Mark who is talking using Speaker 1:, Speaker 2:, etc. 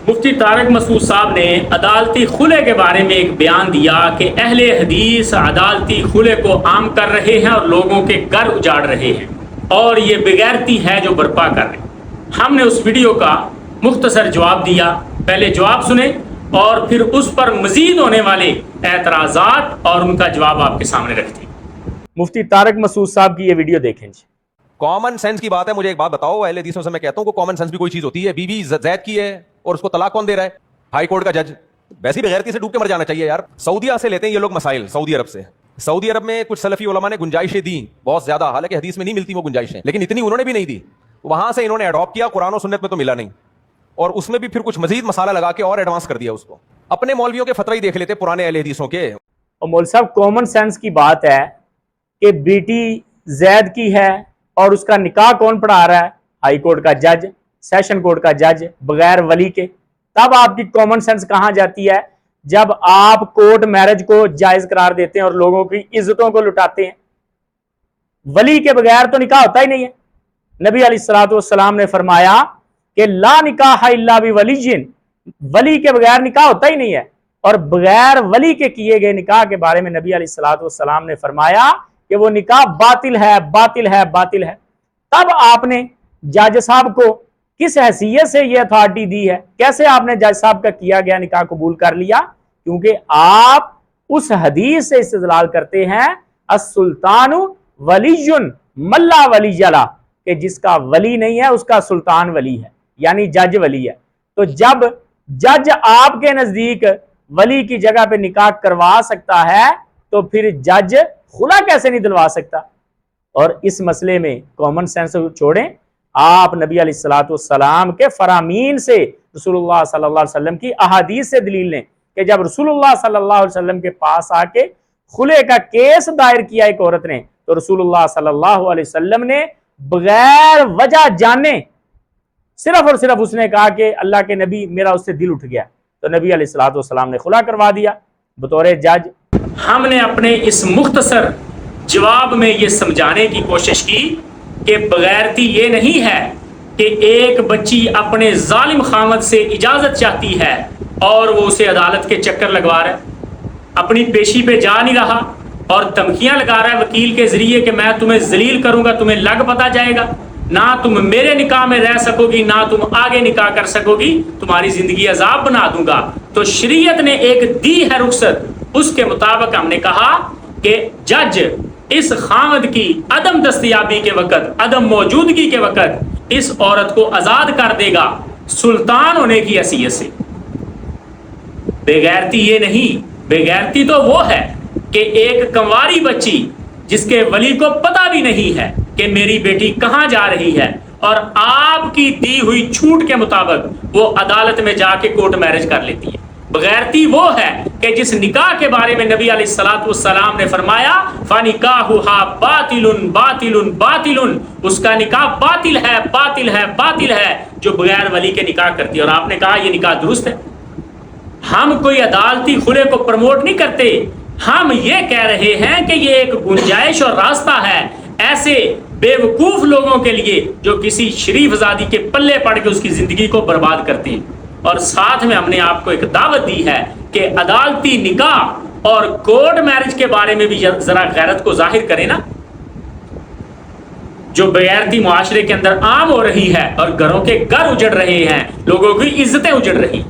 Speaker 1: مفتی طارق مسعود صاحب نے عدالتی خلع کے بارے میں ایک بیان دیا کہ اہل حدیث عدالتی خلع کو عام کر رہے ہیں اور لوگوں کے گھر اجاڑ رہے ہیں، اور یہ بغیرتی ہے جو برپا کر رہے ہیں۔ ہم نے اس ویڈیو کا مختصر جواب دیا، پہلے جواب سنیں اور پھر اس پر مزید ہونے والے اعتراضات اور ان کا جواب آپ کے سامنے رکھتے ہیں۔ مفتی طارق مسعود صاحب کی یہ ویڈیو دیکھیں جی۔
Speaker 2: کامن سینس کی بات ہے، مجھے ایک بات بتاؤ، اہل حدیثوں سے میں کہتا ہوں کہ کامن سینس بھی کوئی چیز ہوتی ہے۔ بیوی زید کی ہے اور اس کو طلاق کون دے رہا ہے؟ ہائی کورٹ کا جج۔ ویسی بغیرتی سے ڈوب کے مر جانا چاہیے یار۔ سعودیہ سے لیتے ہیں یہ لوگ مسائل، سعودی عرب سے۔ سعودی عرب میں کچھ سلفی علماء نے گنجائشیں دی بہت زیادہ، حالانکہ حدیث میں نہیں ملتی وہ گنجائشیں، لیکن اتنی انہوں نے بھی نہیں دی۔ وہاں سے انہوں نے اڈاپٹ کیا، قرآن و سنت میں تو ملا نہیں، اور اس میں بھی پھر کچھ مزید مسالہ لگا کے اور ایڈوانس کر دیا اس کو۔ اپنے مولویوں کے فتوی دیکھ لیتے پرانے اہل حدیثوں کے۔
Speaker 1: اور مول صاحب کامن سینس کی بات ہے کہ بیٹی زید کی ہے اور اس کا نکاح کون پڑھا رہا ہے؟ ہائی کورٹ کا جج، سیشن کورٹ کا جج، بغیر ولی کے۔ تب آپ کی کامن سینس کہاں جاتی ہے جب آپ کورٹ میرج کو جائز قرار دیتے ہیں اور لوگوں کی عزتوں کو لٹاتے ہیں؟ ولی کے بغیر تو نکاح ہوتا ہی نہیں ہے۔ نبی علیہ الصلوۃ والسلام نے فرمایا کہ لا نکاح الا بولی، ولی کے بغیر نکاح ہوتا ہی نہیں ہے، اور بغیر ولی کے کیے گئے نکاح کے بارے میں نبی علیہ الصلوۃ والسلام نے فرمایا کہ وہ نکاح باطل ہے، باطل ہے، باطل ہے۔ تب آپ نے جج صاحب کو کس حیثیت سے یہ اتھارٹی دی ہے؟ کیسے آپ نے جج صاحب کا کیا گیا نکاح قبول کر لیا؟ کیونکہ آپ اس حدیث سے استدلال کرتے ہیں السلطان ولی ملا ولی جلا، کہ جس کا ولی نہیں ہے اس کا سلطان ولی ہے، یعنی جج ولی ہے۔ تو جب جج آپ کے نزدیک ولی کی جگہ پہ نکاح کروا سکتا ہے تو پھر جج خلا کیسے نہیں دلوا سکتا؟ اور اس مسئلے میں کامن سینس چھوڑیں، آپ نبی علیہ الصلوۃ والسلام کے فرامین سے رسول اللہ صلی اللہ علیہ وسلم کی احادیث سے دلیل لیں کہ جب رسول اللہ صلی اللہ علیہ وسلم کے پاس آ کے خلع کا کیس دائر کیا ایک عورت نے، تو رسول اللہ صلی اللہ علیہ وسلم نے بغیر وجہ جانے صرف اور صرف اس نے کہا کہ اللہ کے نبی میرا اس سے دل اٹھ گیا، تو نبی علیہ الصلوۃ والسلام نے خلع کروا دیا بطور جج۔ ہم نے اپنے اس مختصر جواب میں یہ سمجھانے کی کوشش کی کہ بغیرتی یہ نہیں ہے کہ ایک بچی اپنے ظالم خامد سے اجازت چاہتی ہے اور وہ اسے عدالت کے چکر لگوا رہا ہے، اپنی پیشی پہ جا نہیں رہا اور دھمکیاں لگا رہا ہے وکیل کے ذریعے کہ میں تمہیں ذلیل کروں گا، تمہیں لگ پتا جائے گا، نہ تم میرے نکاح میں رہ سکو گی، نہ تم آگے نکاح کر سکو گی، تمہاری زندگی عذاب بنا دوں گا۔ تو شریعت نے ایک دی ہے رخصت، اس کے مطابق ہم نے کہا کہ جج اس خامد کی عدم دستیابی کے وقت، عدم موجودگی کے وقت اس عورت کو آزاد کر دے گا سلطان ہونے کی حیثیت سے۔ بغیرتی یہ نہیں، بغیرتی تو وہ ہے کہ ایک کنواری بچی جس کے ولی کو پتہ بھی نہیں ہے کہ میری بیٹی کہاں جا رہی ہے، اور آپ کی دی ہوئی چھوٹ کے مطابق وہ عدالت میں جا کے کورٹ میرج کر لیتی ہے۔ بغیرتی وہ ہے کہ جس نکاح کے بارے میں نبی علیہ الصلوۃ والسلام نے فرمایا فَنِكَاحُهَا بَاطِلٌ بَاطِلٌ بَاطِلٌ، اس کا نکاح باطل ہے، باطل ہے، باطل ہے، جو بغیر ولی کے نکاح کرتی ہے۔ اور آپ نے کہا یہ نکاح درست ہے۔ ہم کوئی عدالتی خلع کو پروموٹ نہیں کرتے، ہم یہ کہہ رہے ہیں کہ یہ ایک گنجائش اور راستہ ہے ایسے بے وقوف لوگوں کے لیے جو کسی شریف زادی کے پلے پڑ کے اس کی زندگی کو برباد کرتے ہیں۔ اور ساتھ میں ہم نے آپ کو ایک دعوت دی ہے کہ عدالتی نکاح اور کورٹ میرج کے بارے میں بھی ذرا غیرت کو ظاہر کریں نا، جو بغیرتی معاشرے کے اندر عام ہو رہی ہے اور گھروں کے گھر اجڑ رہے ہیں، لوگوں کی عزتیں اجڑ رہی۔